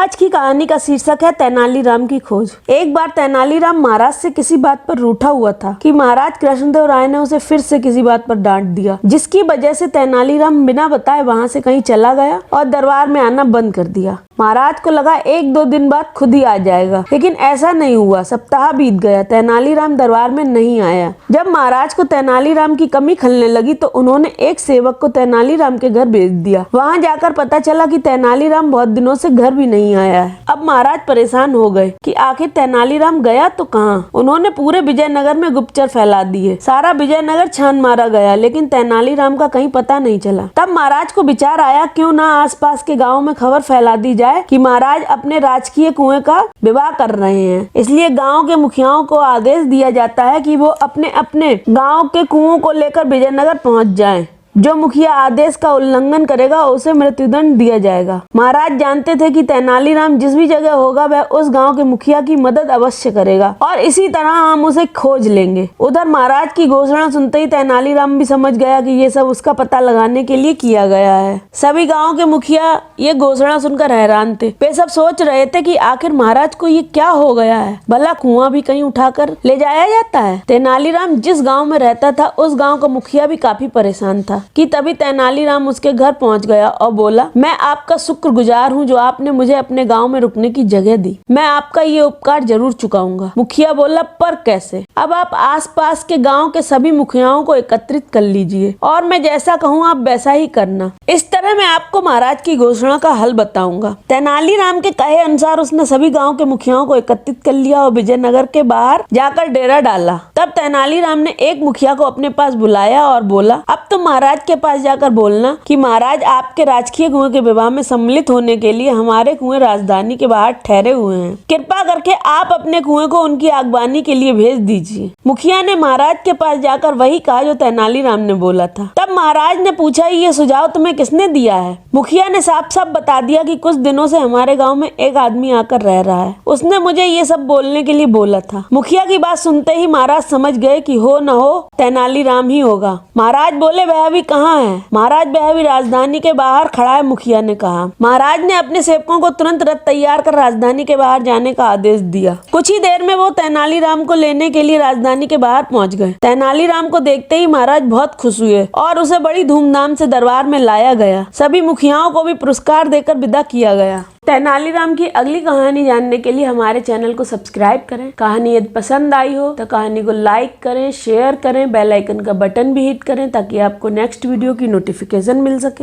आज की कहानी का शीर्षक है तेनालीराम की खोज। एक बार तेनालीराम महाराज से किसी बात पर रूठा हुआ था कि महाराज कृष्णदेव राय ने उसे फिर से किसी बात पर डांट दिया, जिसकी वजह से तेनालीराम बिना बताए वहां से कहीं चला गया और दरबार में आना बंद कर दिया। महाराज को लगा 1-2 दिन बाद खुद ही आ जाएगा, लेकिन ऐसा नहीं हुआ। सप्ताह बीत गया, तेनालीराम दरबार में नहीं आया। जब महाराज को तेनालीराम की कमी खलने लगी तो उन्होंने एक सेवक को तेनालीराम के घर भेज दिया। वहां जाकर पता चला कि तेनालीराम बहुत दिनों से घर भी नहीं आया है। अब महाराज परेशान हो गए कि आखिर तेनालीराम गया तो कहाँ। उन्होंने पूरे विजयनगर में गुप्तचर फैला दिए। सारा विजयनगर छान मारा गया, लेकिन तेनालीराम का कहीं पता नहीं चला। तब महाराज को विचार आया, क्यों ना आसपास के गाँव में खबर फैला दी जाए कि महाराज अपने राजकीय कुएं का विवाह कर रहे हैं। इसलिए गांव के मुखियाओं को आदेश दिया जाता है कि वो अपने अपने गांव के कुओं को लेकर विजयनगर पहुंच जाएं। जो मुखिया आदेश का उल्लंघन करेगा उसे मृत्युदंड दिया जाएगा। महाराज जानते थे कि तेनालीराम जिस भी जगह होगा वह उस गांव के मुखिया की मदद अवश्य करेगा और इसी तरह हम उसे खोज लेंगे। उधर महाराज की घोषणा सुनते ही तेनालीराम भी समझ गया कि ये सब उसका पता लगाने के लिए किया गया है। सभी गाँव के मुखिया ये घोषणा सुनकर हैरान थे। वे सब सोच रहे थे कि आखिर महाराज को ये क्या हो गया है, भला कुआं भी कहीं उठाकर ले जाया जाता है। तेनालीराम जिस गाँव में रहता था उस गाँव का मुखिया भी काफी परेशान था कि तभी तेनालीराम उसके घर पहुंच गया और बोला, मैं आपका शुक्रगुजार हूं जो आपने मुझे अपने गांव में रुकने की जगह दी। मैं आपका ये उपकार जरूर चुकाऊंगा। मुखिया बोला, पर कैसे? अब आप आसपास के गांव के सभी मुखियाओं को एकत्रित कर लीजिए और मैं जैसा कहूँ आप वैसा ही करना। इस तरह मैं आपको महाराज की घोषणा का हल बताऊंगा। तेनालीराम के कहे अनुसार उसने सभी गाँव के मुखियाओं को एकत्रित कर लिया और विजयनगर के बाहर जाकर डेरा डाला। तब तेनालीराम ने एक मुखिया को अपने पास बुलाया और बोला, अब तो महाराज के पास जाकर बोलना कि महाराज आपके राजकीय कुएं के विवाह में सम्मिलित होने के लिए हमारे कुएं राजधानी के बाहर ठहरे हुए हैं। कृपा करके आप अपने कुएं को उनकी आगवानी के लिए भेज दीजिए। मुखिया ने महाराज के पास जाकर वही कहा जो तेनालीराम ने बोला था। तब महाराज ने पूछा, ये सुझाव तुम्हें किसने दिया है? मुखिया ने साफ साफ बता दिया कि कुछ दिनों से हमारे गाँव में एक आदमी आकर रह रहा है, उसने मुझे ये सब बोलने के लिए बोला था। मुखिया की बात सुनते ही महाराज समझ गए कि हो न हो तेनालीराम ही होगा। महाराज बोले, वह अभी कहाँ है? महाराज वह अभी राजधानी के बाहर खड़ा है, मुखिया ने कहा। महाराज ने अपने सेवकों को तुरंत रथ तैयार कर राजधानी के बाहर जाने का आदेश दिया। कुछ ही देर में वो तेनालीराम को लेने के लिए राजधानी के बाहर पहुंच गए। तेनालीराम को देखते ही महाराज बहुत खुश हुए और उसे बड़ी धूमधाम से दरबार में लाया गया। सभी मुखियाओं को भी पुरस्कार देकर विदा किया गया। तेनालीराम की अगली कहानी जानने के लिए हमारे चैनल को सब्सक्राइब करें। कहानी यदि पसंद आई हो तो कहानी को लाइक करें, शेयर करें, बेल आइकन का बटन भी हिट करें ताकि आपको नेक्स्ट वीडियो की नोटिफिकेशन मिल सके।